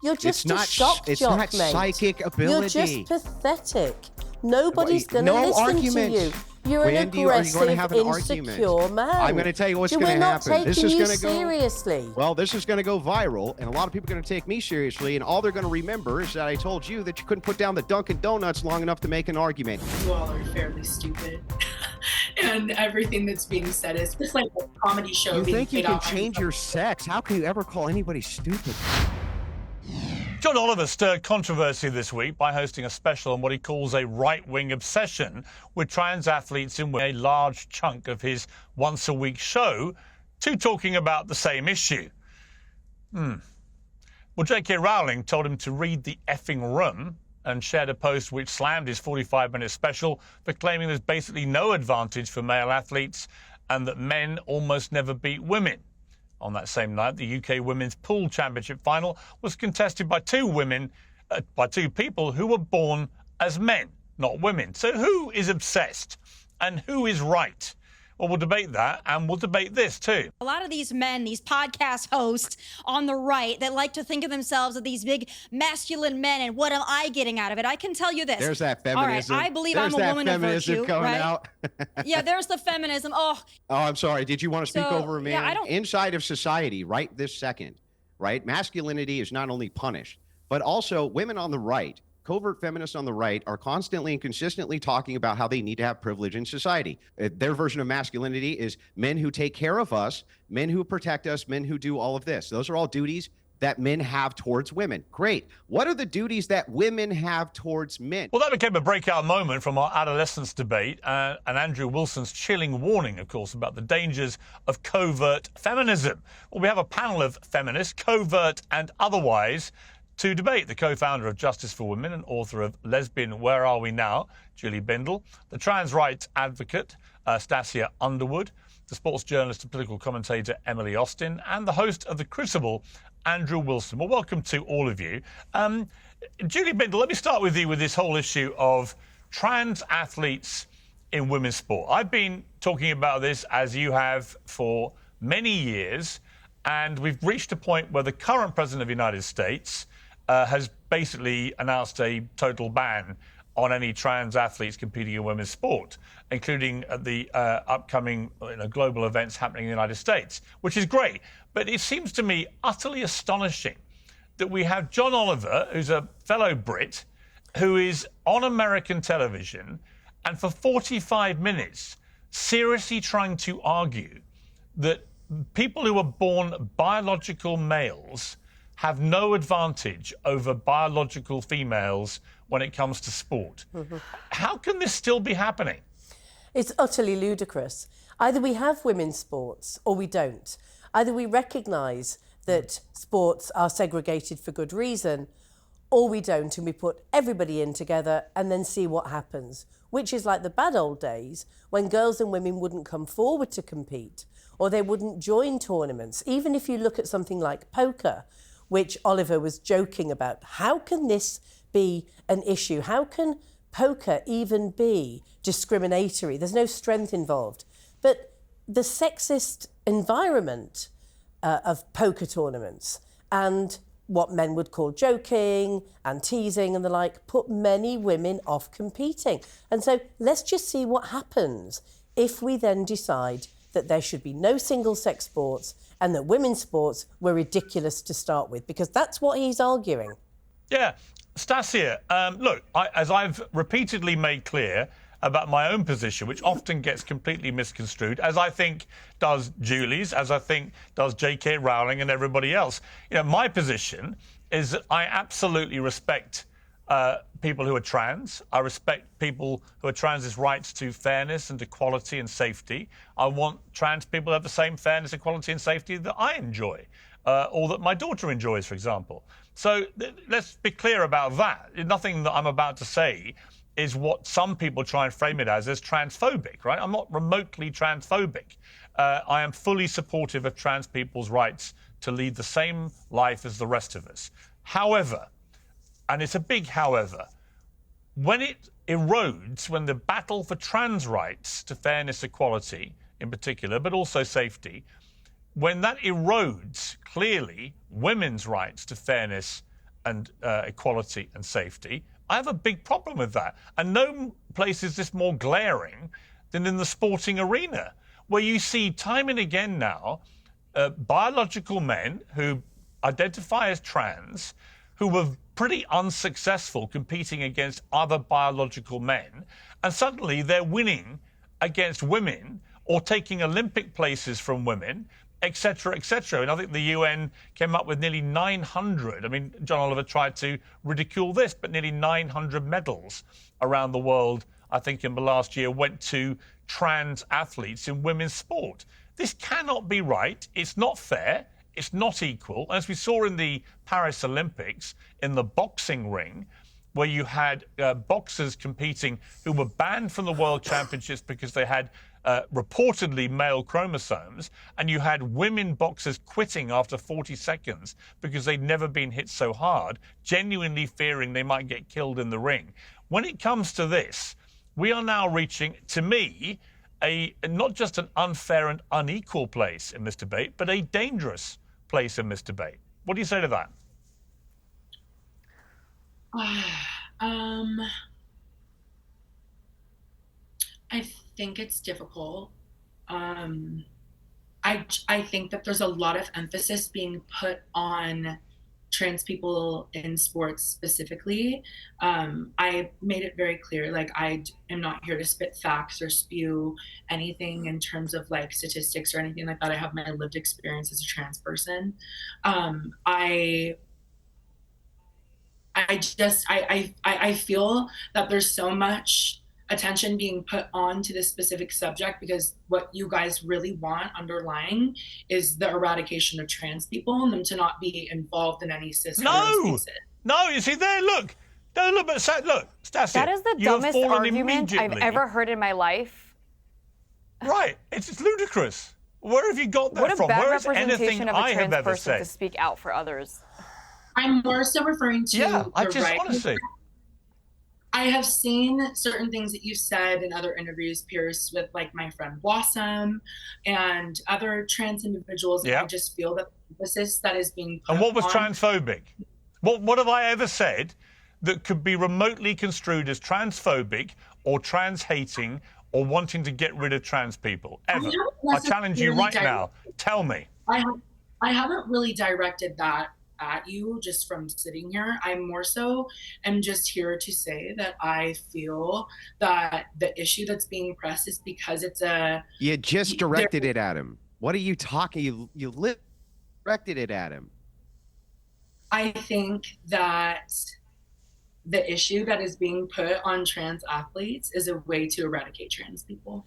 You're just it's a not, shock it's jock, not mate. psychic ability. You're just pathetic. Nobody's going to listen arguments. to you. You're an Wendy, are you going to aggressive, have an insecure argument? man. I'm going to tell you what's going to happen. We're not taking This is you going to go seriously. Well, this is going to go viral, and a lot of people are going to take me seriously, and all they're going to remember is that I told you that you couldn't put down the Dunkin' Donuts long enough to make an argument. You all are fairly stupid, and everything that's being said is just like a comedy show. You think you can change your sex? How can you ever call anybody stupid? John Oliver stirred controversy this week by hosting a special on what he calls a right-wing obsession with trans athletes in a large chunk of his once-a-week show, two talking about the same issue. Well, J.K. Rowling told him to read The Effing Room and shared a post which slammed his 45-minute special for claiming there's basically no advantage for male athletes and that men almost never beat women. On that same night, the UK Women's Pool Championship final was contested by two people who were born as men, not women. So who is obsessed and who is right? Well, we'll debate that, and we'll debate this too. A lot of these men, these podcast hosts on the right that like to think of themselves as these big masculine men, and what am I getting out of it? I can tell you this. There's that feminism. All right, I believe I'm a woman of virtue, coming right? out. Yeah, there's the feminism. Oh, I'm sorry. Did you want to speak over a man? Yeah, I don't. Inside of society, right this second, right, masculinity is not only punished, but also women on the right, covert feminists on the right, are constantly and consistently talking about how they need to have privilege in society. Their version of masculinity is men who take care of us, men who protect us, men who do all of this. Those are all duties that men have towards women. Great. What are the duties that women have towards men? Well, that became a breakout moment from our adolescence debate and Andrew Wilson's chilling warning, of course, about the dangers of covert feminism. Well, we have a panel of feminists, covert and otherwise, to debate. The co-founder of Justice for Women and author of Lesbian, Where Are We Now?, Julie Bindel, the trans rights advocate, Stassia Underwood, the sports journalist and political commentator, Emily Austin, and the host of The Crucible, Andrew Wilson. Well, welcome to all of you. Julie Bindel, let me start with you with this whole issue of trans athletes in women's sport. I've been talking about this, as you have, for many years, and we've reached a point where the current president of the United States has basically announced a total ban on any trans athletes competing in women's sport, including at the upcoming global events happening in the United States, which is great. But it seems to me utterly astonishing that we have John Oliver, who's a fellow Brit, who is on American television and for 45 minutes seriously trying to argue that people who are born biological males have no advantage over biological females when it comes to sport. How can this still be happening? It's utterly ludicrous. Either we have women's sports or we don't. Either we recognise that sports are segregated for good reason, or we don't, and we put everybody in together and then see what happens, which is like the bad old days when girls and women wouldn't come forward to compete, or they wouldn't join tournaments. Even if you look at something like poker, which Oliver was joking about. How can this be an issue? How can poker even be discriminatory? There's no strength involved. But the sexist environment of poker tournaments and what men would call joking and teasing and the like put many women off competing. And so let's just see what happens if we then decide that there should be no single-sex sports and that women's sports were ridiculous to start with, because that's what he's arguing. Yeah. Stassia, look, as I've repeatedly made clear about my own position, which often gets completely misconstrued, as I think does Julie's, as I think does J.K. Rowling and everybody else. My position is that I absolutely respect people who are trans. I respect people who are trans' rights to fairness and equality and safety. I want trans people to have the same fairness, equality and safety that I enjoy, or that my daughter enjoys, for example. So let's be clear about that. Nothing that I'm about to say is what some people try and frame it as transphobic, right? I'm not remotely transphobic. I am fully supportive of trans people's rights to lead the same life as the rest of us. However, and it's a big however, when it erodes, when the battle for trans rights to fairness, equality in particular, but also safety, when that erodes clearly women's rights to fairness and equality and safety. I have a big problem with that. And no place is this more glaring than in the sporting arena, where you see time and again now biological men who identify as trans, who were pretty unsuccessful competing against other biological men, and suddenly they're winning against women or taking Olympic places from women, etc., etc. And I think the UN came up with nearly 900. I mean, John Oliver tried to ridicule this, but nearly 900 medals around the world, I think, in the last year went to trans athletes in women's sport. This cannot be right. It's not fair. It's not equal. As we saw in the Paris Olympics, in the boxing ring, where you had boxers competing who were banned from the World Championships because they had reportedly male chromosomes, and you had women boxers quitting after 40 seconds because they'd never been hit so hard, genuinely fearing they might get killed in the ring. When it comes to this, we are now reaching, to me, not just an unfair and unequal place in this debate, but a dangerous place in this debate. What do you say to that? I think it's difficult. I think that there's a lot of emphasis being put on trans people in sports specifically. I made it very clear, like, I am not here to spit facts or spew anything in terms of like statistics or anything like that. I have my lived experience as a trans person. I feel that there's so much attention being put on to this specific subject because what you guys really want underlying is the eradication of trans people and them to not be involved in any system. No, you see there, look, look, Stassia, that is the dumbest argument I've ever heard in my life. Right, it's ludicrous. Where have you got that from? Where is anything I have ever said? To speak out for others. I'm more so referring to honestly. I have seen certain things that you've said in other interviews, Piers, with like my friend Blossom and other trans individuals. Yeah. I just feel that the emphasis that is being put And what was on transphobic? What have I ever said that could be remotely construed as transphobic or trans-hating or wanting to get rid of trans people? Ever. I challenge you right now. Tell me. I haven't really directed that at you just from sitting here. I more so am just here to say that I feel that the issue that's being pressed is because it's a... You just directed it at him. What are you talking? You directed it at him. I think that the issue that is being put on trans athletes is a way to eradicate trans people.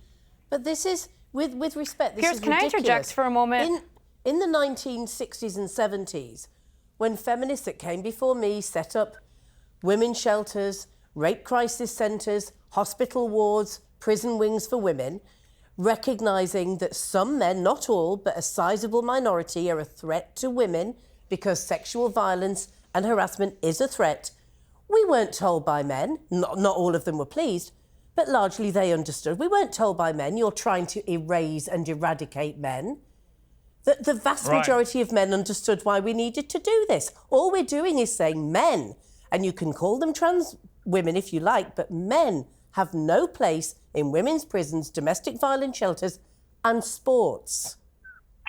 But this is, with respect, this Piers, is can ridiculous. I interject for a moment? In the 1960s and 70s, when feminists that came before me set up women's shelters, rape crisis centres, hospital wards, prison wings for women, recognising that some men, not all, but a sizable minority, are a threat to women because sexual violence and harassment is a threat, we weren't told by men, not all of them were pleased, but largely they understood. We weren't told by men, you're trying to erase and eradicate men. The vast majority of men understood why we needed to do this. All we're doing is saying men, and you can call them trans women if you like, but men have no place in women's prisons, domestic violence shelters, and sports.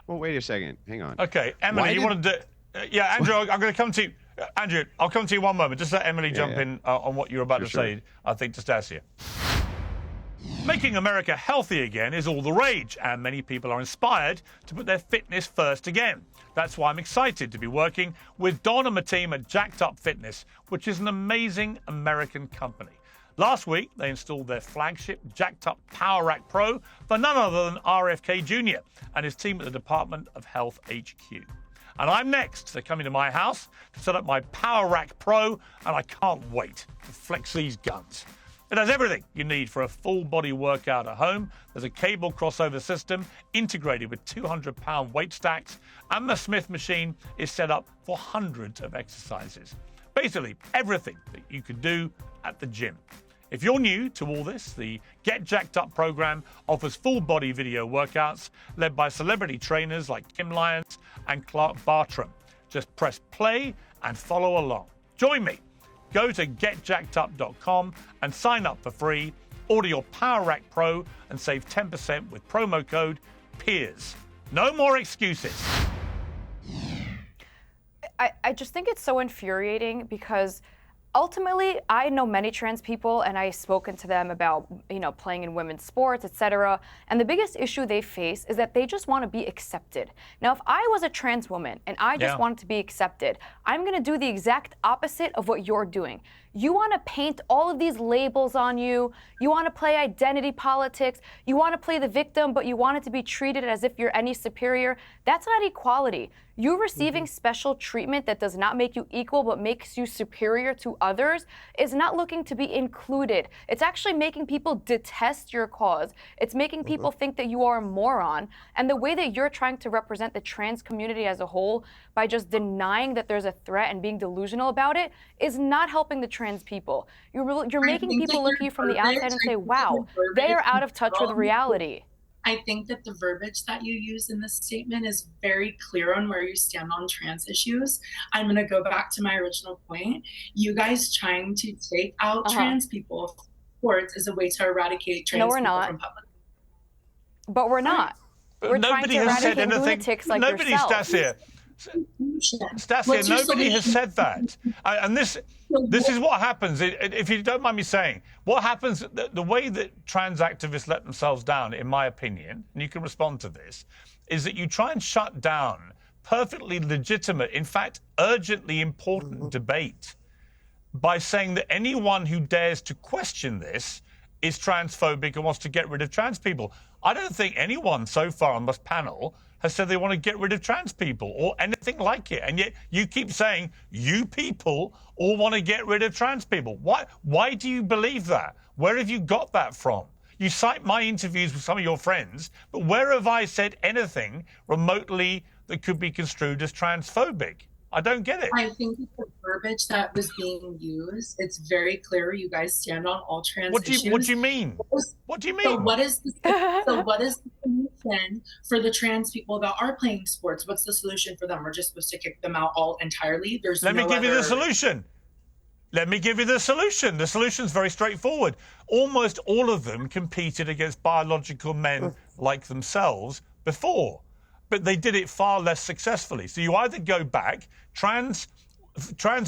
Well, wait a second. Hang on. Okay, Emily, you wanted to... yeah, Andrew, I'm going to come to you. Andrew, I'll come to you one moment. Just let Emily jump in on what you're about to say, I think, to Stassia. Making America healthy again is all the rage, and many people are inspired to put their fitness first again. That's why I'm excited to be working with Don and my team at Jacked Up Fitness, which is an amazing American company. Last week, they installed their flagship Jacked Up Power Rack Pro for none other than RFK Jr. and his team at the Department of Health HQ. And I'm next. They're coming to my house to set up my Power Rack Pro, and I can't wait to flex these guns. It has everything you need for a full-body workout at home. There's a cable crossover system integrated with 200-pound weight stacks, and the Smith machine is set up for hundreds of exercises. Basically, everything that you could do at the gym. If you're new to all this, the Get Jacked Up program offers full-body video workouts led by celebrity trainers like Kim Lyons and Clark Bartram. Just press play and follow along. Join me. Go to getjackedup.com and sign up for free. Order your Power Rack Pro and save 10% with promo code PIERS. No more excuses. I just think it's so infuriating because ultimately, I know many trans people, and I've spoken to them about, playing in women's sports, etc. And the biggest issue they face is that they just want to be accepted. Now, if I was a trans woman and I just wanted to be accepted, I'm going to do the exact opposite of what you're doing. You want to paint all of these labels on you. You want to play identity politics. You want to play the victim, but you want it to be treated as if you're any superior. That's not equality. You receiving special treatment that does not make you equal but makes you superior to others is not looking to be included. It's actually making people detest your cause. It's making people think that you are a moron. And the way that you're trying to represent the trans community as a whole by just denying that there's a threat and being delusional about it is not helping the trans people. You're making people look at you from the outside and say, wow, they are out of touch with reality. I think that the verbiage that you use in this statement is very clear on where you stand on trans issues. I'm going to go back to my original point. You guys trying to take out trans people from sports is a way to eradicate trans people from public. But we're not. We're trying to eradicate lunatics like yourself. Stassia, nobody has said that. And this is what happens, if you don't mind me saying, what happens, the way that trans activists let themselves down, in my opinion, and you can respond to this, is that you try and shut down perfectly legitimate, in fact, urgently important debate by saying that anyone who dares to question this is transphobic and wants to get rid of trans people. I don't think anyone so far on this panel has said they want to get rid of trans people or anything like it. And yet you keep saying you people all want to get rid of trans people. Why do you believe that? Where have you got that from? You cite my interviews with some of your friends, but where have I said anything remotely that could be construed as transphobic? I don't get it. I think the verbiage that was being used, it's very clear you guys stand on all trans issues. What do you mean? What do you mean? So what is the solution for the trans people that are playing sports? What's the solution for them? We're just supposed to kick them out all entirely? Let me give you the solution. Let me give you the solution. The solution's very straightforward. Almost all of them competed against biological men like themselves before, but they did it far less successfully. So you either go back, trans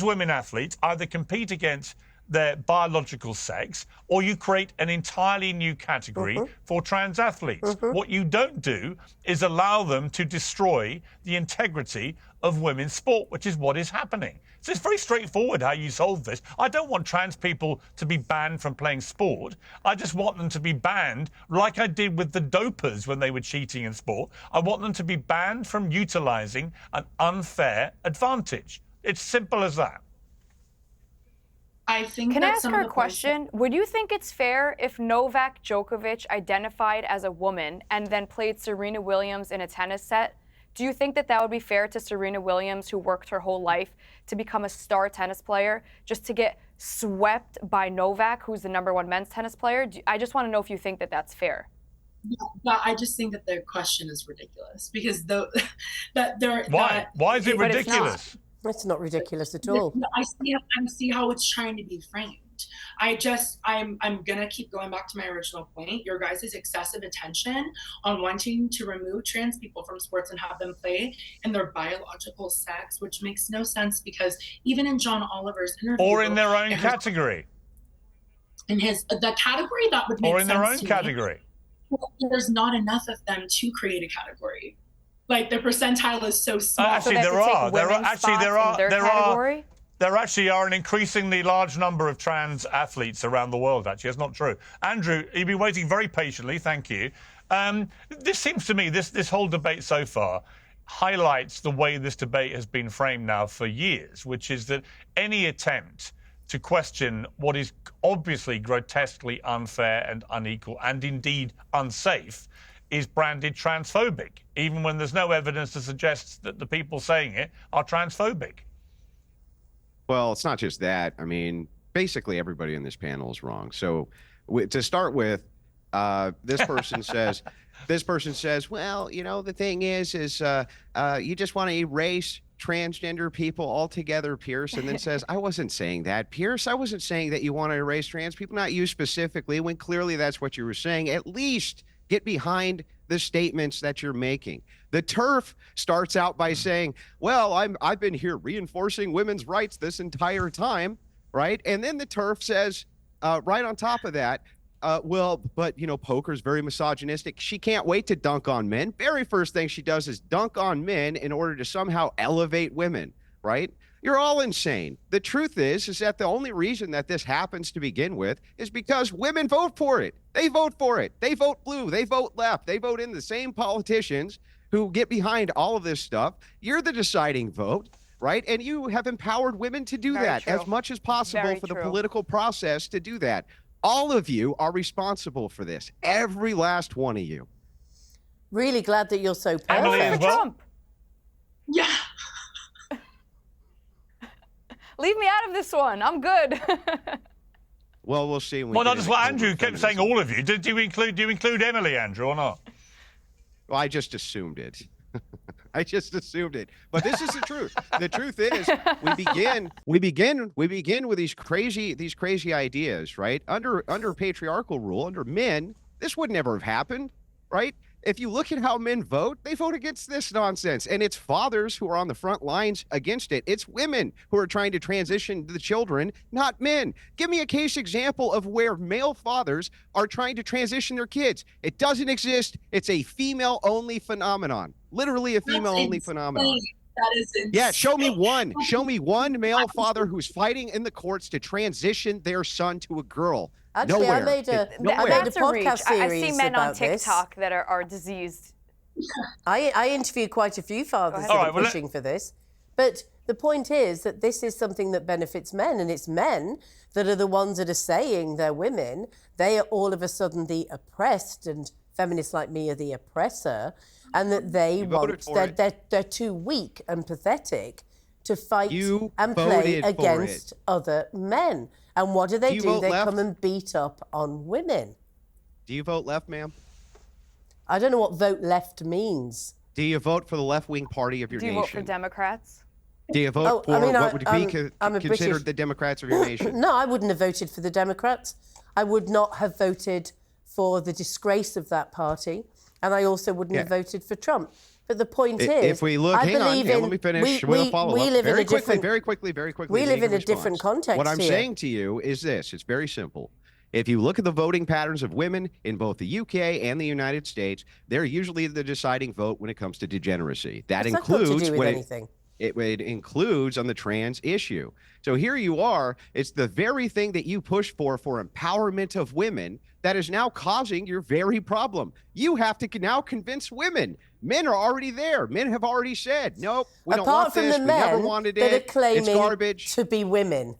women athletes either compete against their biological sex, or you create an entirely new category for trans athletes. What you don't do is allow them to destroy the integrity of women's sport, which is what is happening. So it's very straightforward how you solve this. I don't want trans people to be banned from playing sport. I just want them to be banned like I did with the dopers when they were cheating in sport. I want them to be banned from utilising an unfair advantage. It's simple as that. I think Can I ask her a question? Would you think it's fair if Novak Djokovic identified as a woman and then played Serena Williams in a tennis set? Do you think that that would be fair to Serena Williams, who worked her whole life to become a star tennis player, just to get swept by Novak, who's the #1 men's tennis player? I just want to know if you think that that's fair. Yeah, I just think that the question is ridiculous because Why is it ridiculous? It's not ridiculous at all. I see how it's trying to be framed. I'm gonna keep going back to my original point. Your guys' excessive attention on wanting to remove trans people from sports and have them play in their biological sex, which makes no sense because even in John Oliver's interview, or in their own category, the category that would make sense, or in their own category. There's not enough of them to create a category. Like the percentile is so small. Actually, there actually are an increasingly large number of trans athletes around the world. Actually, that's not true. Andrew, you've been waiting very patiently. Thank you. This seems to me, this whole debate so far highlights the way this debate has been framed now for years, which is that any attempt to question what is obviously grotesquely unfair and unequal and indeed unsafe is branded transphobic, even when there's no evidence to suggest that the people saying it are transphobic. Well, it's not just that. I mean, basically everybody in this panel is wrong. So to start with, this person says, well, the thing is you just want to erase transgender people altogether, Pierce, and then says, I wasn't saying that, Pierce. I wasn't saying that you want to erase trans people, not you specifically, when clearly that's what you were saying. At least get behind the statements that you're making. The TERF starts out by saying, well, I've been here reinforcing women's rights this entire time, right? And then the TERF says, right on top of that, well, but, you know, poker's very misogynistic. She can't wait to dunk on men. Very first thing she does is dunk on men in order to somehow elevate women, right? You're all insane. The truth is that the only reason that this happens to begin with is because women vote for it. They vote for it. They vote blue. They vote left. They vote in the same politicians who get behind all of this stuff. You're the deciding vote, right? And you have empowered women to do that as much as possible for the political process to do that. All of you are responsible for this. Every last one of you. Really glad that you're so perfect. Emily as well? Trump. Yeah. Leave me out of this one. I'm good. Well, we'll see. Well, not just what Andrew kept saying, all of you. Do you include Emily, Andrew, or not? Well, I just assumed it. I just assumed it. But this is the truth. The truth is, we begin with these crazy ideas, right? Under patriarchal rule, under men, this would never have happened, right? If you look at how men vote, they vote against this nonsense. And it's fathers who are on the front lines against it. It's women who are trying to transition the children, not men. Give me a case example of where male fathers are trying to transition their kids. It doesn't exist. It's a female-only phenomenon. Literally a female-only phenomenon. That is insane. Yeah, show me one. Show me one male father who's fighting in the courts to transition their son to a girl. Actually, Nowhere. I made a That's a reach. podcast series I see men on about this. TikTok that are diseased. I interviewed quite a few fathers that are pushing for this. But the point is that this is something that benefits men, and it's men that are the ones that are saying they're women. They are all of a sudden the oppressed, and feminists like me are the oppressor, and that they're too weak and pathetic to fight and play against other men. And what do? They come and beat up on women. Do you vote left, ma'am? I don't know what vote left means. Do you vote for the left-wing party of your nation? Do you vote for Democrats? Do you vote for what would be considered the Democrats of your nation? No, I wouldn't have voted for the Democrats. I would not have voted for the disgrace of that party. And I also wouldn't have voted for Trump. But the point is, if we look, hang on, let me finish with a follow-up. Very quickly. We live in a different context. What I'm saying to you is this: it's very simple. If you look at the voting patterns of women in both the UK and the United States, they're usually the deciding vote when it comes to degeneracy. That includes it includes on the trans issue. So here you are. It's the very thing that you push for empowerment of women that is now causing your very problem. You have to now convince women. Men are already there. Men have already said, nope, we don't want this. We never wanted it. That are claiming it's garbage. To be women.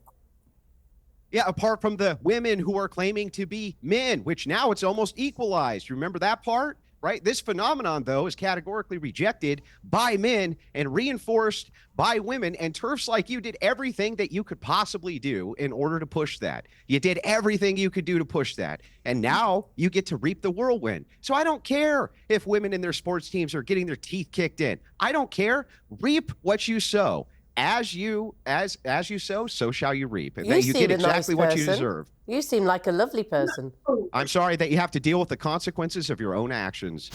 Yeah, apart from the women who are claiming to be men, which now it's almost equalized. You remember that part? Right? This phenomenon, though, is categorically rejected by men and reinforced by women. And TERFs like you did everything that you could possibly do in order to push that. You did everything you could do to push that. And now you get to reap the whirlwind. So I don't care if women in their sports teams are getting their teeth kicked in. I don't care. Reap what you sow. As you sow, so shall you reap. And you get exactly what you deserve. You seem like a lovely person. I'm sorry that you have to deal with the consequences of your own actions.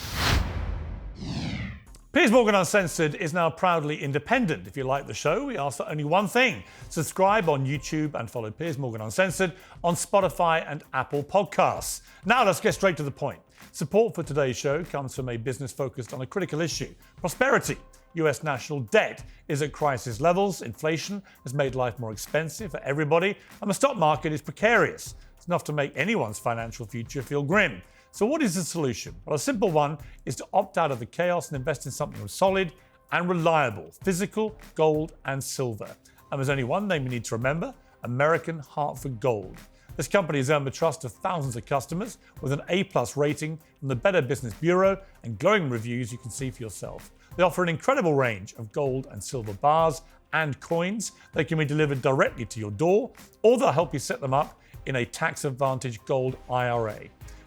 Piers Morgan Uncensored is now proudly independent. If you like the show, we ask for only one thing. Subscribe on YouTube and follow Piers Morgan Uncensored on Spotify and Apple Podcasts. Now let's get straight to the point. Support for today's show comes from a business focused on a critical issue: prosperity. US national debt is at crisis levels, inflation has made life more expensive for everybody, and the stock market is precarious. It's enough to make anyone's financial future feel grim. So what is the solution? Well, a simple one is to opt out of the chaos and invest in something solid and reliable: physical gold and silver. And there's only one name you need to remember: American Hartford Gold. This company has earned the trust of thousands of customers with an A+ rating from the Better Business Bureau and glowing reviews you can see for yourself. They offer an incredible range of gold and silver bars and coins. They can be delivered directly to your door, or they'll help you set them up in a tax-advantaged gold IRA.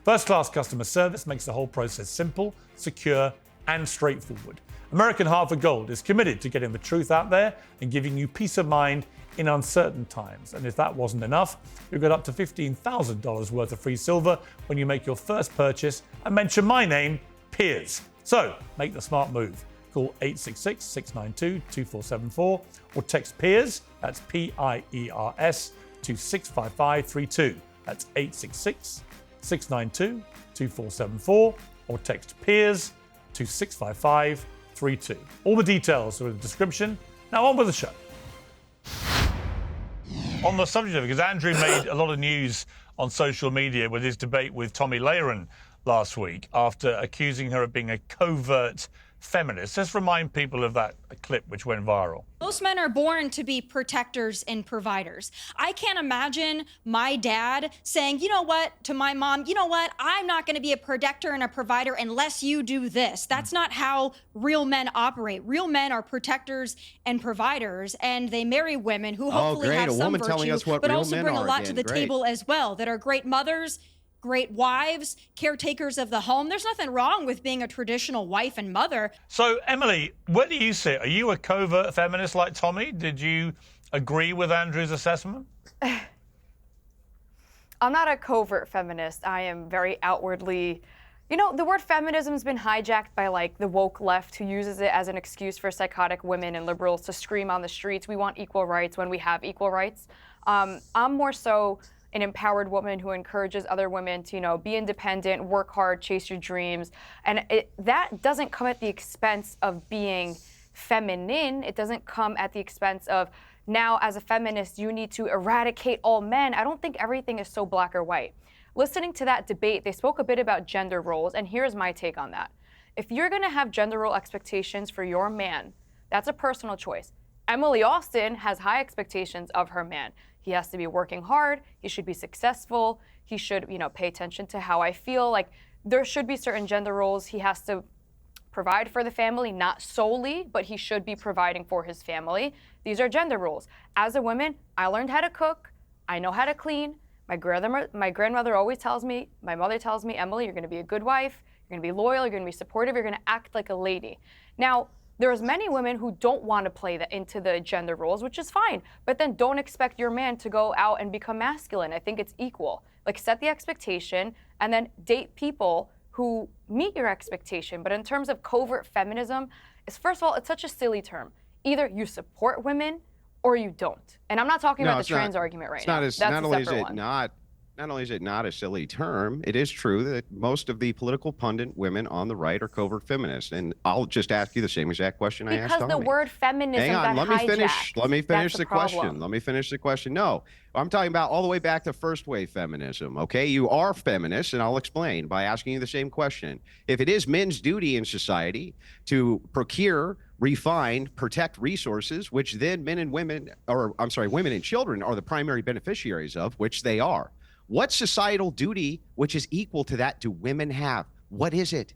First-class customer service makes the whole process simple, secure, and straightforward. American Hartford Gold is committed to getting the truth out there and giving you peace of mind in uncertain times. And if that wasn't enough, you'll get up to $15,000 worth of free silver when you make your first purchase and mention my name, Piers. So make the smart move. Call 866-692-2474 or text Piers, that's P-I-E-R-S, to 65532. That's 866-692-2474 or text Piers to 65532. All the details are in the description. Now on with the show. On the subject of it, because Andrew made a lot of news on social media with his debate with Tomi Lahren last week after accusing her of being a covert feminist. Let's remind people of that clip which went viral. Most men are born to be protectors and providers. I can't imagine my dad saying, you know what, to my mom, you know what, I'm not going to be a protector and a provider unless you do this. That's not how real men operate. Real men are protectors and providers, and they marry women who hopefully have some virtue, but also bring a lot to the table as well, that are great mothers, great wives, caretakers of the home. There's nothing wrong with being a traditional wife and mother. So, Emily, where do you sit? Are you a covert feminist like Tomi? Did you agree with Andrew's assessment? I'm not a covert feminist. I am very outwardly, you know, the word feminism has been hijacked by like the woke left, who uses it as an excuse for psychotic women and liberals to scream on the streets, we want equal rights when we have equal rights. I'm more so an empowered woman who encourages other women to, you know, be independent, work hard, chase your dreams. And that doesn't come at the expense of being feminine. It doesn't come at the expense of, now as a feminist, you need to eradicate all men. I don't think everything is so black or white. Listening to that debate, they spoke a bit about gender roles, and here's my take on that. If you're gonna have gender role expectations for your man, that's a personal choice. Emily Austin has high expectations of her man. He has to be working hard, he should be successful, he should, you know, pay attention to how I feel. Like, there should be certain gender roles. He has to provide for the family, not solely, but he should be providing for his family. These are gender roles. As a woman, I learned how to cook, I know how to clean. My grandmother always tells me, my mother tells me, Emily, you're gonna be a good wife, you're gonna be loyal, you're gonna be supportive, you're gonna act like a lady. Now, there's many women who don't want to play into the gender roles, which is fine, but then don't expect your man to go out and become masculine. I think it's equal. Like, set the expectation and then date people who meet your expectation. But in terms of covert feminism, first of all, it's such a silly term. Either you support women or you don't. And I'm not talking about the trans argument right now. Not only is it not a silly term, it is true that most of the political pundit women on the right are covert feminists. And I'll just ask you the same exact question I asked Tomi. Because the word feminism got Let me finish the question. Problem. Let me finish the question. No, I'm talking about all the way back to first wave feminism, okay? You are feminists, and I'll explain by asking you the same question. If it is men's duty in society to procure, refine, protect resources, which then women and children are the primary beneficiaries of, which they are. What societal duty, which is equal to that, do women have? What is it?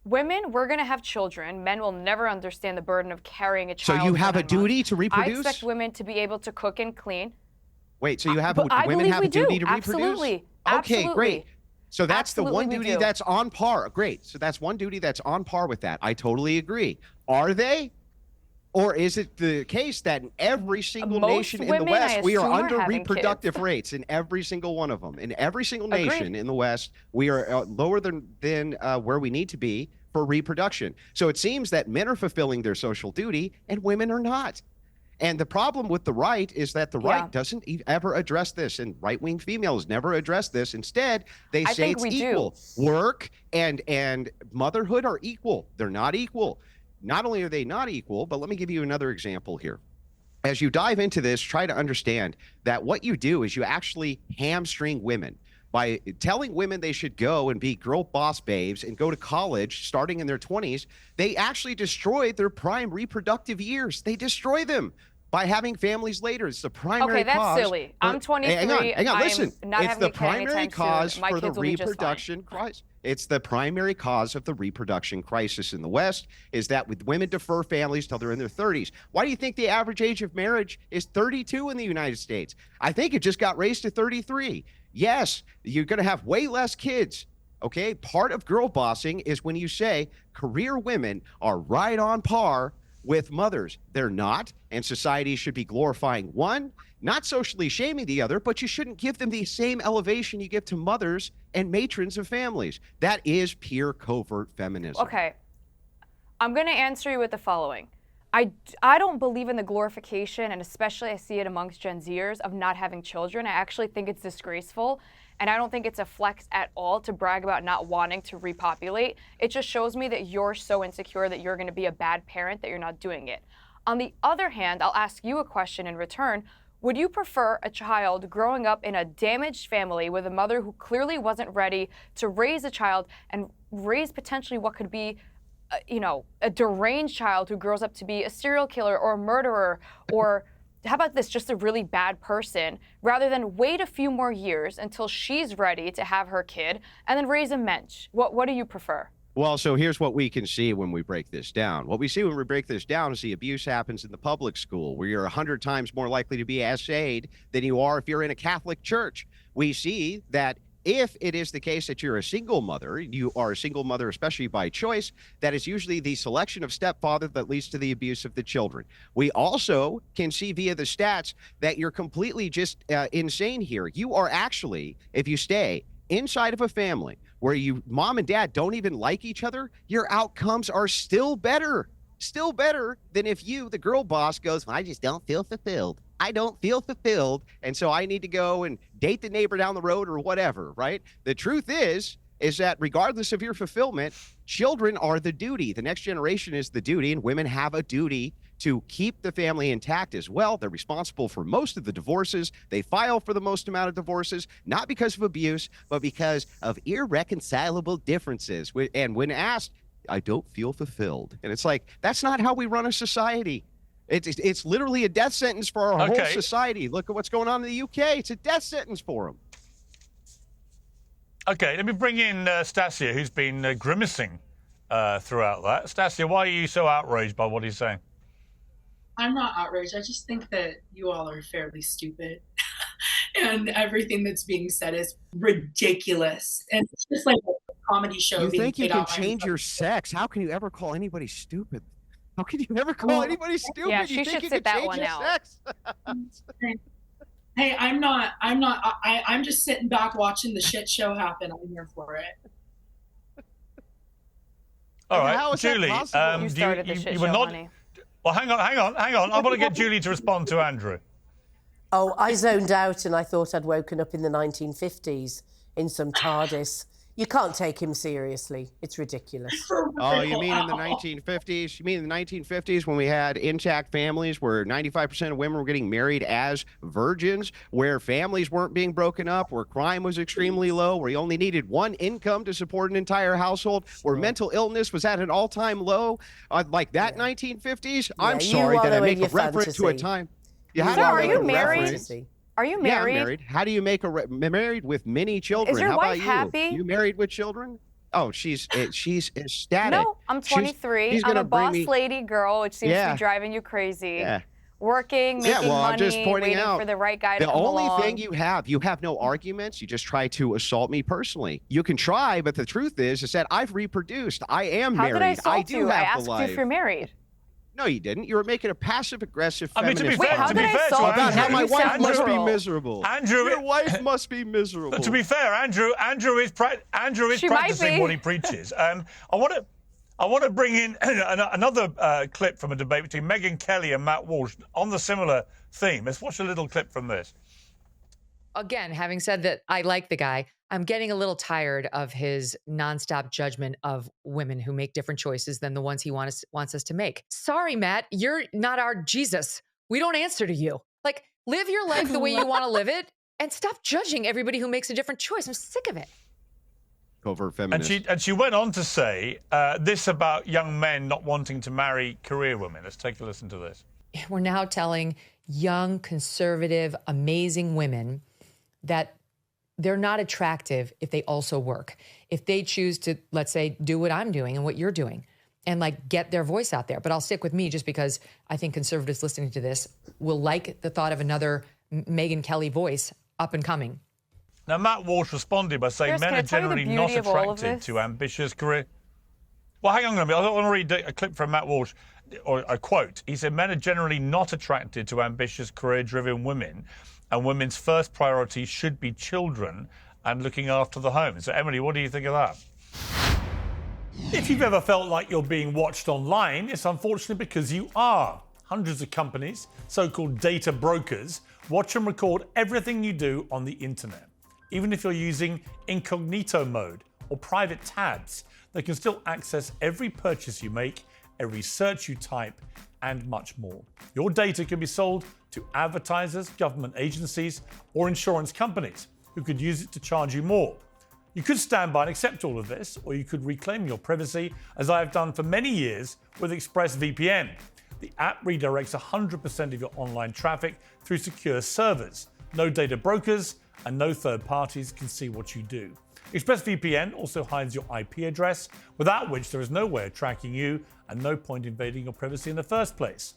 Women, we're going to have children. Men will never understand the burden of carrying a child. So you have a duty to reproduce? I expect women to be able to cook and clean. Wait, so you have women have a duty to reproduce? Absolutely. Okay, great. So that's the one duty that's on par. Great. So that's one duty that's on par with that. I totally agree. Are they? Or is it the case that in every single nation in the West, we are under reproductive rates in every single one of them? In every single nation in the West, we are lower than where we need to be for reproduction. So it seems that men are fulfilling their social duty and women are not. And the problem with the right is that the right doesn't ever address this, and right-wing females never address this. Instead, they say it's equal. Work and motherhood are equal. They're not equal. Not only are they not equal, but let me give you another example here. As you dive into this, try to understand that what you do is you actually hamstring women by telling women they should go and be girl boss babes and go to college starting in their 20s. They actually destroy their prime reproductive years. They destroy them by having families later. It's the primary cause. Okay, that's silly. I'm 23. Hang on, listen. It's the primary cause for the reproduction crisis. It's the primary cause of the reproduction crisis in the West, is that with women defer families till they're in their 30s. Why do you think the average age of marriage is 32 in the United States? I think it just got raised to 33. Yes, you're going to have way less kids Okay, part of girl bossing is when you say career women are right on par with mothers. They're not, and society should be glorifying one, not socially shaming the other, but you shouldn't give them the same elevation you give to mothers and matrons of families. That is pure covert feminism. Okay, I'm going to answer you with the following. I don't believe in the glorification, and especially I see it amongst Gen Zers, of not having children. I actually think it's disgraceful, and I don't think it's a flex at all to brag about not wanting to repopulate. It just shows me that you're so insecure that you're going to be a bad parent that you're not doing it. On the other hand, I'll ask you a question in return. Would you prefer a child growing up in a damaged family with a mother who clearly wasn't ready to raise a child and raise potentially what could be a deranged child who grows up to be a serial killer or a murderer, or how about this, just a really bad person, rather than wait a few more years until she's ready to have her kid and then raise a mensch? What do you prefer? Well, so here's what we can see when we break this down. What we see when we break this down is the abuse happens in the public school, where you're 100 times more likely to be essayed than you are if you're in a Catholic church. We see that if it is the case that you're a single mother, you are a single mother, especially by choice, that is usually the selection of stepfather that leads to the abuse of the children. We also can see via the stats that you're completely just insane here. You are actually, if you stay inside of a family where mom and dad don't even like each other, your outcomes are still better than if you, the girl boss, goes, I just don't feel fulfilled. I don't feel fulfilled, and so I need to go and date the neighbor down the road or whatever, right? The truth is that regardless of your fulfillment, children are the duty. The next generation is the duty, and women have a duty to keep the family intact as well. They're responsible for most of the divorces. They file for the most amount of divorces, not because of abuse, but because of irreconcilable differences. And when asked, I don't feel fulfilled. And it's like, that's not how we run a society. It's literally a death sentence for our whole society. Look at what's going on in the UK. It's a death sentence for them. Okay, let me bring in Stassia, who's been grimacing throughout that. Stassia, why are you so outraged by what he's saying? I'm not outraged. I just think that you all are fairly stupid. And everything that's being said is ridiculous. And it's just like a comedy show. You think you can change your sex? How can you ever call anybody stupid? How can you ever call anybody stupid? Yeah, you she think should you sit can that change one your out. sex? Hey, I'm just sitting back watching the shit show happen. I'm here for it. All right, how is that Julie, possible? You started the shit were show, not. honey. Well, hang on. I want to get Julie to respond to Andrew. Oh, I zoned out and I thought I'd woken up in the 1950s in some TARDIS. You can't take him seriously. It's ridiculous. Oh, you mean in the 1950s? You mean in the 1950s when we had intact families where 95% of women were getting married as virgins, where families weren't being broken up, where crime was extremely low, where you only needed one income to support an entire household, where mental illness was at an all-time low, like that 1950s? I'm sorry that I make a reference to a time. Sir, are you married? Are you married? Yeah, I'm married. How do you make married with many children? Is your How wife about happy? You married with children? Oh, she's ecstatic. No, I'm 23. She's I'm a gonna bring boss me- lady girl, which seems to be driving you crazy. Yeah. Working, making I'm just money, pointing waiting out for the right guy to the come only along. thing you have no arguments. You just try to assault me personally. You can try, but the truth is that I've reproduced. I am How married. did I assault do you? have I the asked life. you if you're married. No, you didn't. You were making a passive-aggressive I mean, feminist to be fair, How to did be I fair to assault about how Andrew, my You wife sound must be liberal. miserable. Andrew, Your wife must be miserable. to be fair, Andrew is She might practicing be. what he preaches. I want to bring in another clip from a debate between Megyn Kelly and Matt Walsh on the similar theme. Let's watch a little clip from this. Again, having said that, I like the guy. I'm getting a little tired of his nonstop judgment of women who make different choices than the ones he wants us to make. Sorry, Matt, you're not our Jesus. We don't answer to you. Like, live your life the way you want to live it and stop judging everybody who makes a different choice. I'm sick of it. Covert feminist. And she went on to say this about young men not wanting to marry career women. Let's take a listen to this. We're now telling young, conservative, amazing women that they're not attractive if they also work. If they choose to, let's say, do what I'm doing and what you're doing and like get their voice out there. But I'll stick with me just because I think conservatives listening to this will like the thought of another Megyn Kelly voice up and coming. Now, Matt Walsh responded by saying Piers, men can I are tell you the generally not beauty of all of attracted this? to ambitious career. Well, hang on a minute. I want to read a clip from Matt Walsh, or a quote. He said, men are generally not attracted to ambitious, career-driven women, and women's first priority should be children and looking after the home. So, Emily, what do you think of that? If you've ever felt like you're being watched online, it's unfortunate because you are. Hundreds of companies, so-called data brokers, watch and record everything you do on the internet. Even if you're using incognito mode or private tabs, they can still access every purchase you make, every search you type, and much more. Your data can be sold to advertisers, government agencies, or insurance companies who could use it to charge you more. You could stand by and accept all of this, or you could reclaim your privacy, as I have done for many years with ExpressVPN. The app redirects 100% of your online traffic through secure servers. No data brokers and no third parties can see what you do. ExpressVPN also hides your IP address, without which there is no way of tracking you and no point invading your privacy in the first place.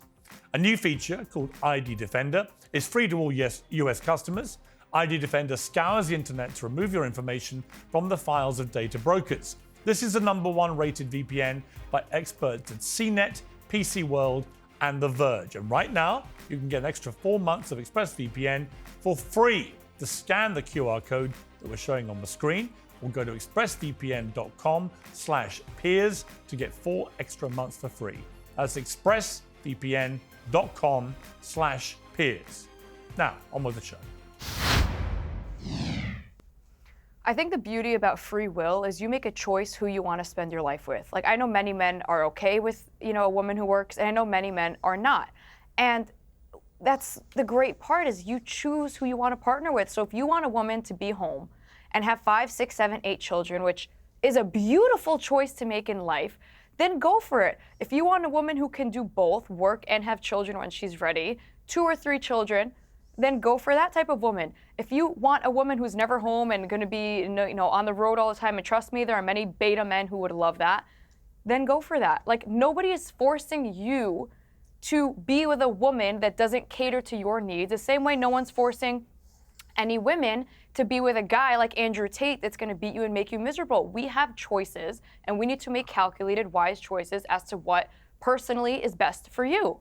A new feature called ID Defender is free to all US customers. ID Defender scours the internet to remove your information from the files of data brokers. This is the #1 rated VPN by experts at CNET, PC World, and The Verge. And right now, you can get an extra 4 months of ExpressVPN for free. To scan the QR code that we're showing on the screen, or go to expressvpn.com/peers to get 4 extra months for free. That's expressvpn.com/peers. Now, on with the show. I think the beauty about free will is you make a choice who you want to spend your life with. Like, I know many men are okay with, a woman who works, and I know many men are not. And that's the great part, is you choose who you want to partner with. So if you want a woman to be home and have 5, 6, 7, 8 children, which is a beautiful choice to make in life, then go for it. If you want a woman who can do both, work and have children when she's ready, 2 or 3 children, then go for that type of woman. If you want a woman who's never home and going to be on the road all the time, and trust me, there are many beta men who would love that, then go for that. Like, nobody is forcing you to be with a woman that doesn't cater to your needs. The same way no one's forcing any women to be with a guy like Andrew Tate that's going to beat you and make you miserable. We have choices, and we need to make calculated, wise choices as to what personally is best for you.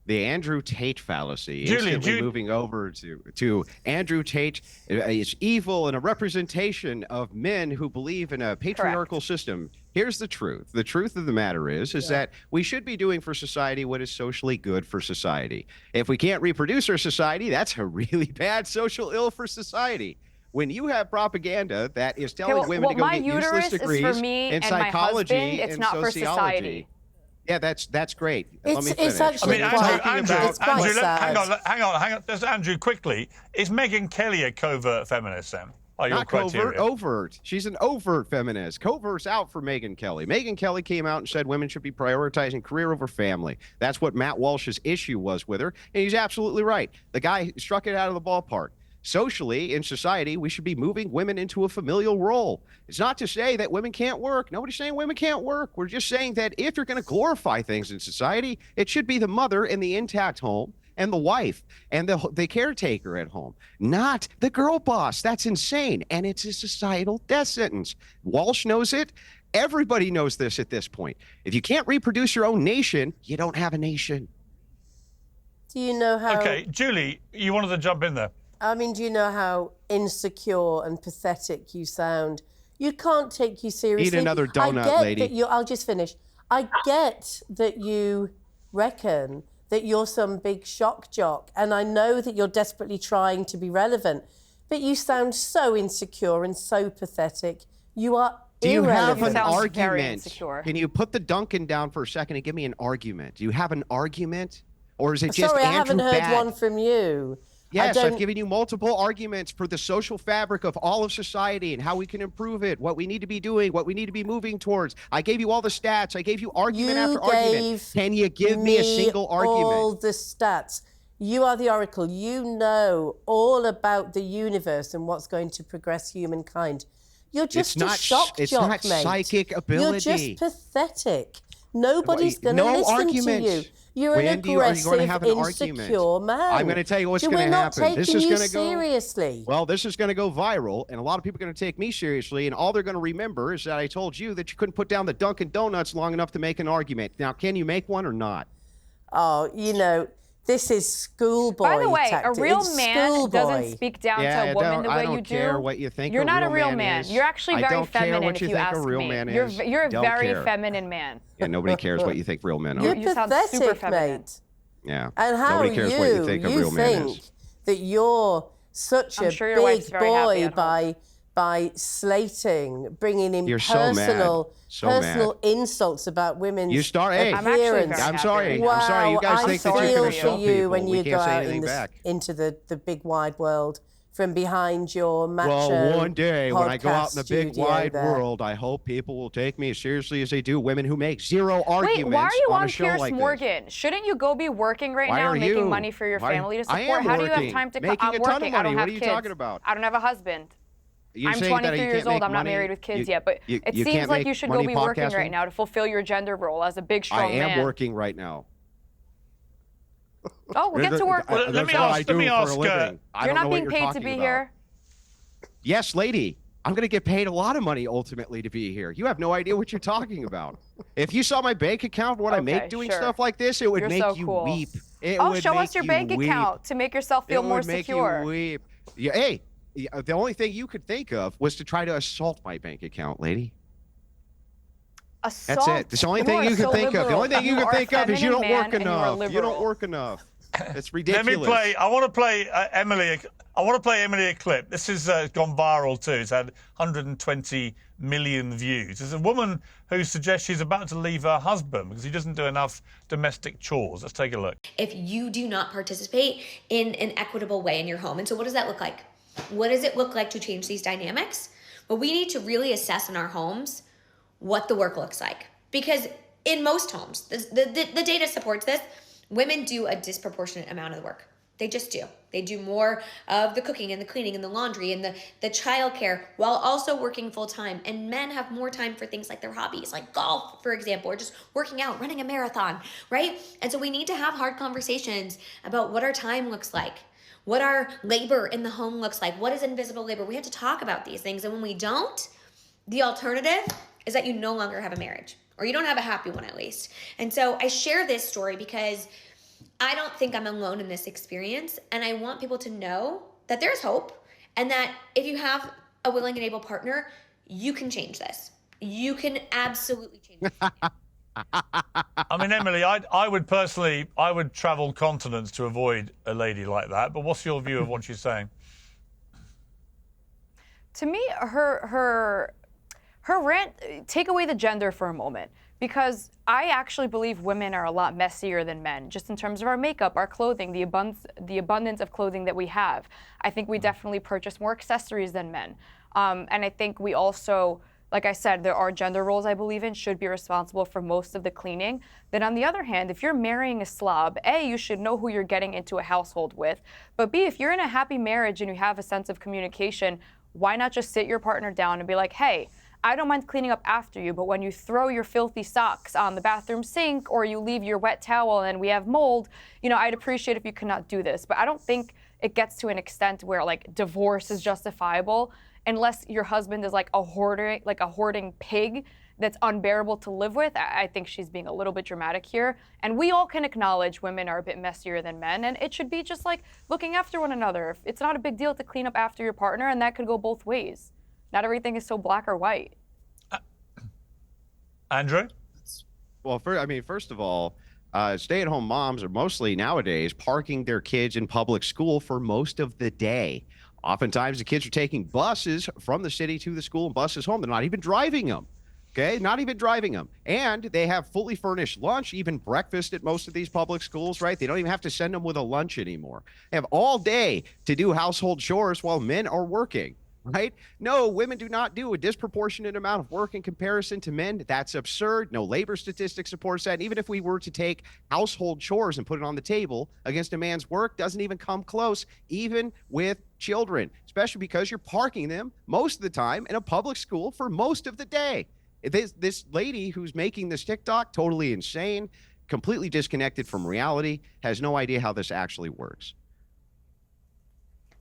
The Andrew Tate fallacy, instantly moving over to Andrew Tate is evil and a representation of men who believe in a patriarchal system. Here's the truth. The truth of the matter is that we should be doing for society what is socially good for society. If we can't reproduce our society, that's a really bad social ill for society. When you have propaganda that is telling women to go get useless degrees in psychology and sociology. Yeah, that's great. Let me finish. It's actually Andrew, sad. hang on. There's Andrew, quickly. Is Megyn Kelly a covert feminist then? Not covert, overt. She's an overt feminist. Covert's out for Megyn Kelly. Megyn Kelly came out and said women should be prioritizing career over family. That's what Matt Walsh's issue was with her, and he's absolutely right. The guy struck it out of the ballpark. Socially, in society, we should be moving women into a familial role. It's not to say that women can't work. Nobody's saying women can't work. We're just saying that if you're going to glorify things in society, it should be the mother in the intact home and the wife and the caretaker at home, not the girl boss. That's insane. And it's a societal death sentence. Walsh knows it. Everybody knows this at this point. If you can't reproduce your own nation, you don't have a nation. Do you know how... Okay, Julie, you wanted to jump in there. I mean, do you know how insecure and pathetic you sound? You can't take you seriously. Eat another donut, I get lady. That I'll just finish. I get that you reckon that you're some big shock jock, and I know that you're desperately trying to be relevant, but you sound so insecure and so pathetic. You are Do you have irrelevant. an argument? Can you put the Dunkin down for a second and give me an argument? Do you have an argument? Or is it just Sorry, Andrew I haven't heard bad? one from you. Yes, I've given you multiple arguments for the social fabric of all of society and how we can improve it, what we need to be doing, what we need to be moving towards. I gave you all the stats. I gave you argument after argument. Can you give me a single argument? All the stats. You are the oracle. You know all about the universe and what's going to progress humankind. You're just a shock jock, mate. It's not psychic ability. You're just pathetic. Nobody's going to listen to you. You're an aggressive, insecure man. I'm going to tell you what's going to happen. We're not taking you seriously. Well, this is going to go viral, and a lot of people are going to take me seriously, and all they're going to remember is that I told you that you couldn't put down the Dunkin' Donuts long enough to make an argument. Now, can you make one or not? Oh, you know, this is schoolboy By the way, tactic. a real man doesn't speak down to a woman the way you do. I don't care what you think. You're not a real man. You're actually very feminine if you ask me. You're a very feminine man. Yeah, nobody cares what you think real men are. You're pathetic, mate. Yeah. And how nobody cares what you think a real man is. That you're such a big boy by slating, bringing in personal insults about women's appearance. I'm sorry. Wow, I'm sorry. You guys think that you can assault people. When you we go can't say out into the big wide world from behind your macho Well, one day when I go out in the big wide there. world, I hope people will take me as seriously as they do women who make zero arguments. Wait, why are you on a show Piers like Morgan? This. Shouldn't you go be working right Why now are and making you? money for your family to support? I am How do you working, have time to making I'm a ton working. of money. I don't have What are you kids. talking about? I don't have a husband. You're I'm saying that 23 you years can't old. make I'm not money? married with kids yet, but it you seems can't like make you should go money be working podcasting? right now to fulfill your gender role as a big, strong man. I am working right now. Oh, we'll get to work. Well, let me ask. You're not being paid to be here. Yes, lady. I'm going to get paid a lot of money ultimately to be here. You have no idea what you're talking about. If you saw my bank account, what I make doing stuff like this, it would make you weep. Show us your bank account to make yourself feel more secure. It would make you weep. Yeah, hey, the only thing you could think of was to try to assault my bank account, lady. Assault? That's it. It's the only thing you can think of. The only thing you can think of is you don't work enough. You don't work enough. It's ridiculous. Let me play. I want to play Emily. I want to play Emily a clip. This has gone viral too. It's had 120 million views. There's a woman who suggests she's about to leave her husband because he doesn't do enough domestic chores. Let's take a look. If you do not participate in an equitable way in your home, and so what does that look like? What does it look like to change these dynamics? Well, we need to really assess in our homes what the work looks like. Because in most homes, the data supports this, women do a disproportionate amount of the work. They just do. They do more of the cooking and the cleaning and the laundry and the childcare while also working full time. And men have more time for things like their hobbies, like golf, for example, or just working out, running a marathon, right? And so we need to have hard conversations about what our time looks like, what our labor in the home looks like, what is invisible labor. We have to talk about these things. And when we don't, the alternative is that you no longer have a marriage, or you don't have a happy one at least. And so I share this story because I don't think I'm alone in this experience, and I want people to know that there's hope, and that if you have a willing and able partner, you can change this. You can absolutely change this. I mean, Emily, I would personally, I would travel continents to avoid a lady like that. But what's your view of what she's saying? To me, her rant, take away the gender for a moment, because I actually believe women are a lot messier than men, just in terms of our makeup, our clothing, the abundance of clothing that we have. I think we definitely purchase more accessories than men. And I think we also, like I said, there are gender roles I believe in should be responsible for most of the cleaning. Then on the other hand, if you're marrying a slob, A, you should know who you're getting into a household with. But B, if you're in a happy marriage and you have a sense of communication, why not just sit your partner down and be like, hey, I don't mind cleaning up after you, but when you throw your filthy socks on the bathroom sink or you leave your wet towel and we have mold, I'd appreciate if you could not do this. But I don't think it gets to an extent where like divorce is justifiable unless your husband is like a hoarding pig that's unbearable to live with. I think she's being a little bit dramatic here. And we all can acknowledge women are a bit messier than men, and it should be just like looking after one another. It's not a big deal to clean up after your partner, and that could go both ways. Not everything is so black or white. Andrew? Well, first of all, stay-at-home moms are mostly nowadays parking their kids in public school for most of the day. Oftentimes, the kids are taking buses from the city to the school and buses home. They're not even driving them. Okay, not even driving them. And they have fully furnished lunch, even breakfast at most of these public schools, right? They don't even have to send them with a lunch anymore. They have all day to do household chores while men are working. Right? No, women do not do a disproportionate amount of work in comparison to men. That's absurd. No labor statistic supports that. And even if we were to take household chores and put it on the table against a man's work, doesn't even come close, even with children, especially because you're parking them most of the time in a public school for most of the day. This lady who's making this TikTok, totally insane, completely disconnected from reality, has no idea how this actually works.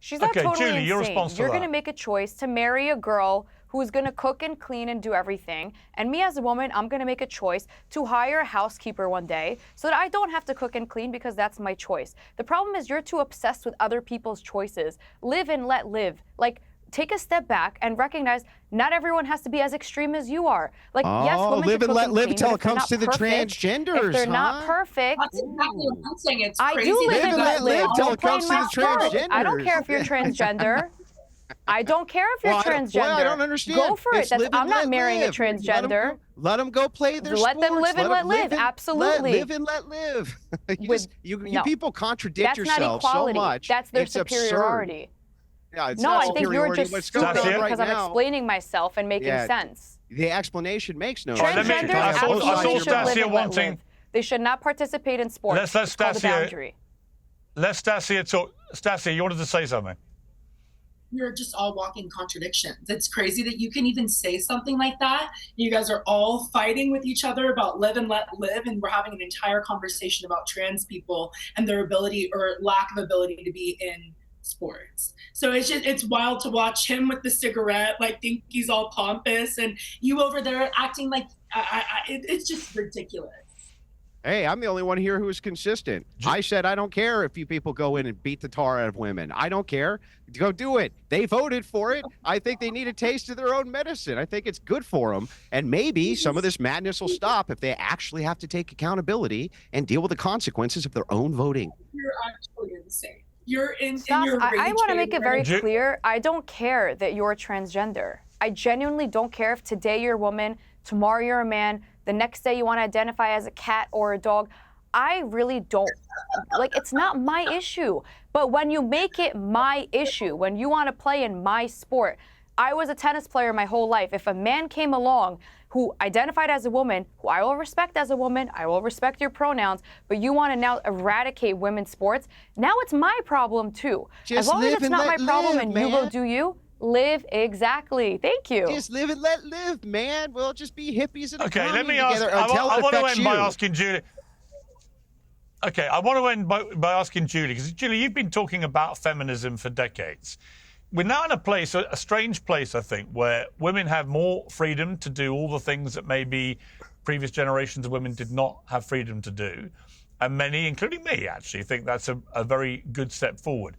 She's not totally Julie, insane. your response to You're that. going to make a choice to marry a girl who's going to cook and clean and do everything. And me as a woman, I'm going to make a choice to hire a housekeeper one day so that I don't have to cook and clean because that's my choice. The problem is you're too obsessed with other people's choices. Live and let live. Like, take a step back and recognize not everyone has to be as extreme as you are. Like, yes, women live should and cook let and live clean, until but it if they're comes not to the perfect, transgenders. if they're not perfect, That's exactly what I'm saying. It's I crazy. do live Live and let live. till Don't it play comes in to my the sport. I don't care if you're transgender. I don't care if you're transgender. I don't understand. Go for it. It's live and I'm not let marrying live. a transgender. Let them go play their Let sports. them live and let live. Absolutely. Live and let live. You people contradict That's yourselves not so equality. much. That's their It's absurd. superiority. Yeah, it's No, not I think you're superiority. just What's going stupid on right because I'm now? explaining myself and making sense. The explanation makes no Right, let me- sense. Transgenders I saw absolutely should live Stassia and let wanting- live. They should not participate in sports. Let It's called a Stassia- boundary. Let Stassia talk. Stassia, you wanted to say something? You're just all walking contradictions. It's crazy that you can even say something like that. You guys are all fighting with each other about live and let live, and we're having an entire conversation about trans people and their ability or lack of ability to be in sports. So it's wild to watch him with the cigarette, like think he's all pompous, and you over there acting like it's just ridiculous. Hey, I'm the only one here who is consistent. I said I don't care if you people go in and beat the tar out of women. I don't care. Go do it. They voted for it. I think they need a taste of their own medicine. I think it's good for them. And maybe some of this madness will stop if they actually have to take accountability and deal with the consequences of their own voting. You're actually insane. You're in Stop. your I want to make it very Ju- clear. I don't care that you're transgender. I genuinely don't care if today you're a woman, tomorrow you're a man, the next day you want to identify as a cat or a dog. I really don't. Like, it's not my issue. But when you make it my issue, when you want to play in my sport, I was a tennis player my whole life. If a man came along who identified as a woman, who I will respect as a woman, I will respect your pronouns, but you want to now eradicate women's sports, now it's my problem too. Just as long as live it's and not my let problem live, and you go man. do you, live exactly. Thank you. Just live and let live, man. We'll just be hippies and Okay, let me together ask. until I it want to affects end by you. asking Julie. Okay, I want to end by asking Julie, because Julie, you've been talking about feminism for decades. We're now in a place, a strange place, I think, where women have more freedom to do all the things that maybe previous generations of women did not have freedom to do. And many, including me, actually, think that's a very good step forward.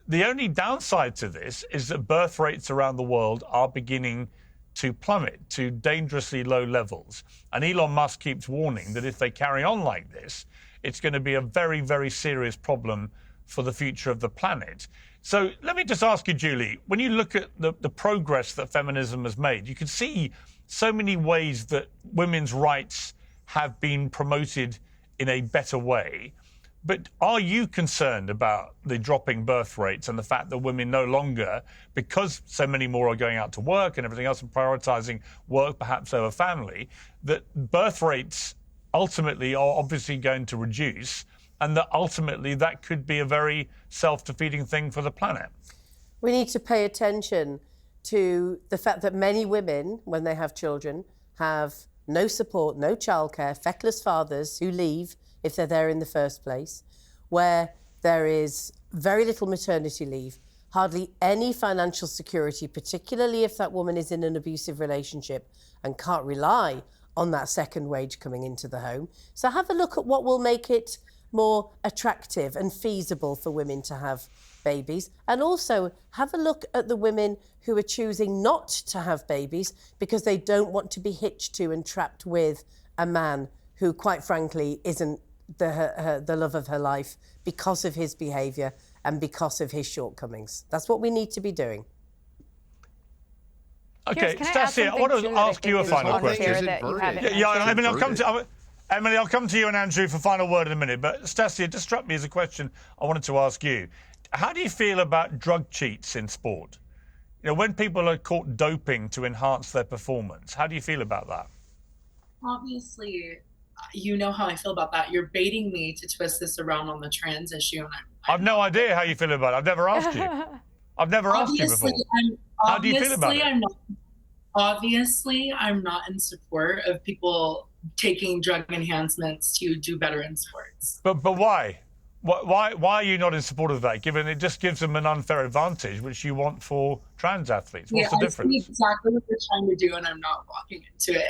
The only downside to this is that birth rates around the world are beginning to plummet to dangerously low levels. And Elon Musk keeps warning that if they carry on like this, it's going to be a very, very serious problem for the future of the planet. So let me just ask you, Julie, when you look at the progress that feminism has made, you can see so many ways that women's rights have been promoted in a better way. But are you concerned about the dropping birth rates and the fact that women no longer, because so many more are going out to work and everything else and prioritizing work perhaps over family, that birth rates ultimately are obviously going to reduce, and that ultimately that could be a very self-defeating thing for the planet? We need to pay attention to the fact that many women, when they have children, have no support, no childcare, feckless fathers who leave if they're there in the first place, where there is very little maternity leave, hardly any financial security, particularly if that woman is in an abusive relationship and can't rely on that second wage coming into the home. So have a look at what will make it more attractive and feasible for women to have babies. And also have a look at the women who are choosing not to have babies because they don't want to be hitched to and trapped with a man who, quite frankly, isn't the love of her life because of his behaviour and because of his shortcomings. That's what we need to be doing. Okay, Piers, can I add Stassia, I something want too to that I ask you a think is final unfair question. that you haven't Yeah, mentioned? Emily, I'll come to you and Andrew for final word in a minute. But Stassia, it just struck me as a question I wanted to ask you. How do you feel about drug cheats in sport? You know, when people are caught doping to enhance their performance, how do you feel about that? Obviously, you know how I feel about that. You're baiting me to twist this around on the trans issue, and I've no idea how you feel about it. I've never asked you. I've never asked you before. How do you feel about it? Obviously, I'm not in support of people taking drug enhancements to do better in sports. But why? Why are you not in support of that, given it just gives them an unfair advantage, which you want for trans athletes? What's the difference? I see exactly what they're trying to do, and I'm not walking into it.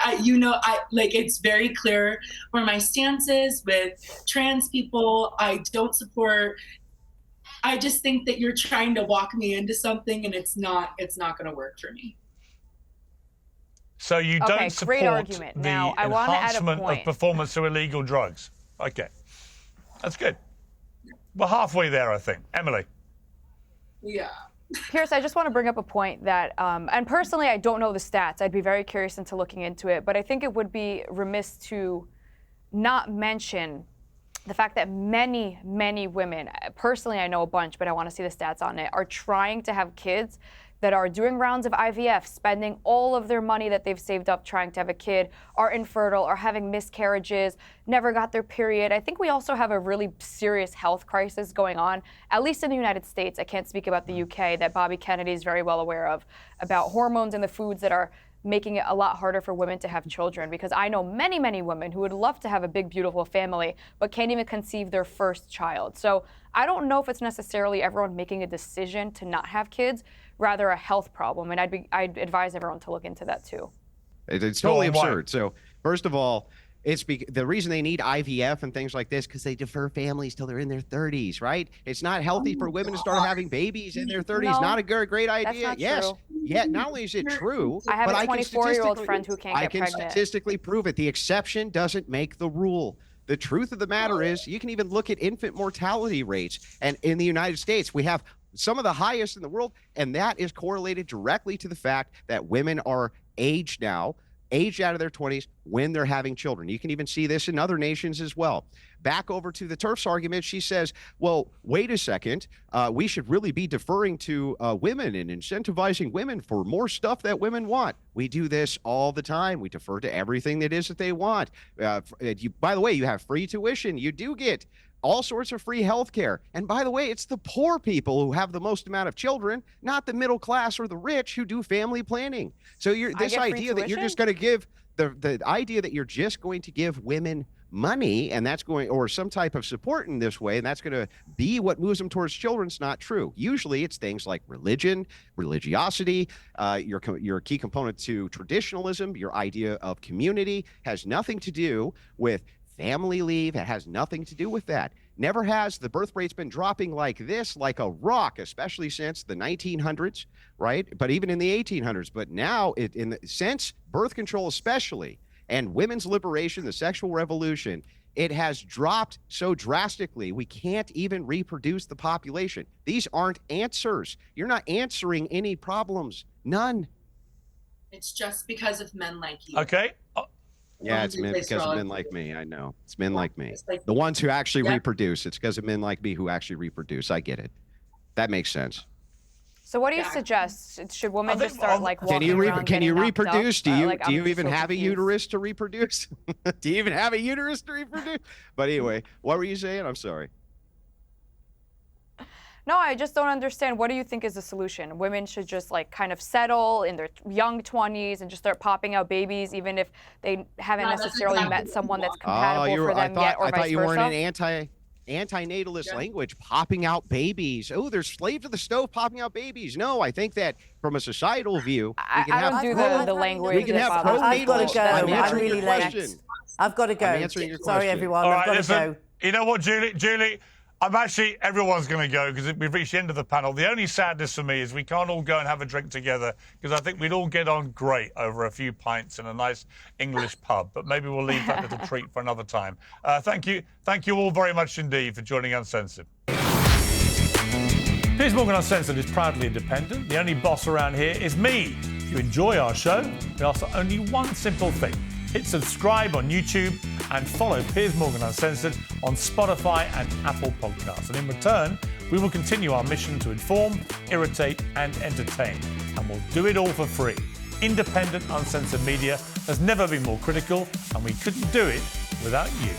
It's very clear where my stance is with trans people. I don't support. I just think that you're trying to walk me into something, and it's not going to work for me. So you don't support great argument. the Now, I want to add a enhancement point. of performance through illegal drugs. Okay, that's good. We're halfway there, I think. Emily. Yeah. Piers, I just want to bring up a point that, and personally, I don't know the stats. I'd be very curious into looking into it, but I think it would be remiss to not mention the fact that many, many women, personally I know a bunch, but I want to see the stats on it, are trying to have kids that are doing rounds of IVF, spending all of their money that they've saved up trying to have a kid, are infertile, are having miscarriages, never got their period. I think we also have a really serious health crisis going on, at least in the United States. I can't speak about the UK, that Bobby Kennedy is very well aware of, about hormones in the foods that are making it a lot harder for women to have children, because I know many, many women who would love to have a big, beautiful family, but can't even conceive their first child. So I don't know if it's necessarily everyone making a decision to not have kids, rather a health problem. And I'd advise everyone to look into that too. It's totally absurd. So first of all, the reason they need IVF and things like this, because they defer families till they're in their 30s, right? It's not healthy for women to start having babies in their 30s. Not a great idea. That's not true. Yeah, not only is it true, I have but a 24-year-old friend who can't get pregnant. I can statistically prove it. The exception doesn't make the rule. The truth of the matter is, you can even look at infant mortality rates. And in the United States, we have some of the highest in the world, and that is correlated directly to the fact that women are aged out of their 20s when they're having children. You can even see this in other nations as well. Back over to the TERF's argument, she says, well, wait a second, we should really be deferring to women and incentivizing women for more stuff that women want. We do this all the time. We defer to everything that is that they want. By the way, you have free tuition. You do get all sorts of free health care. And by the way, it's the poor people who have the most amount of children, not the middle class or the rich who do family planning. So this idea that you're just going to give the idea that you're just going to give women money and that's going, or some type of support in this way, and that's going to be what moves them towards children, is not true. Usually it's things like religion, religiosity, your key component to traditionalism, your idea of community has nothing to do with family leave. It has nothing to do with that. Never has the birth rate's been dropping like this, like a rock, especially since the 1900s, right? But even in the 1800s. But now, since birth control especially, and women's liberation, the sexual revolution, it has dropped so drastically, we can't even reproduce the population. These aren't answers. You're not answering any problems. None. It's just because of men like you. Okay. Yeah, it's men because of men like me. I know. It's men like me. The ones who actually reproduce. It's because of men like me who actually reproduce. I get it. That makes sense. So what do you suggest? Should women just start walking around Can you reproduce? Up? Do you even have a uterus to reproduce? Do you even have a uterus to reproduce? But anyway, what were you saying? I'm sorry. No, I just don't understand. What do you think is the solution? Women should just kind of settle in their young 20s and just start popping out babies, even if they haven't necessarily met someone that's compatible for them yet, or vice versa? I thought you were in an anti-natalist language, popping out babies. Oh, they're slave to the stove, popping out babies. No, I think that from a societal view, I don't do the language. We can have I've got to go. I'm really late. I've got to go. I'm answering your question. Sorry, everyone. All I've right, got to go. You know what, Julie? Everyone's going to go because we've reached the end of the panel. The only sadness for me is we can't all go and have a drink together, because I think we'd all get on great over a few pints in a nice English pub. But maybe we'll leave that little treat for another time. Thank you all very much indeed for joining Uncensored. Piers Morgan Uncensored is proudly independent. The only boss around here is me. If you enjoy our show, we ask for only one simple thing. Hit subscribe on YouTube and follow Piers Morgan Uncensored on Spotify and Apple Podcasts. And in return, we will continue our mission to inform, irritate and entertain. And we'll do it all for free. Independent, uncensored media has never been more critical, and we couldn't do it without you.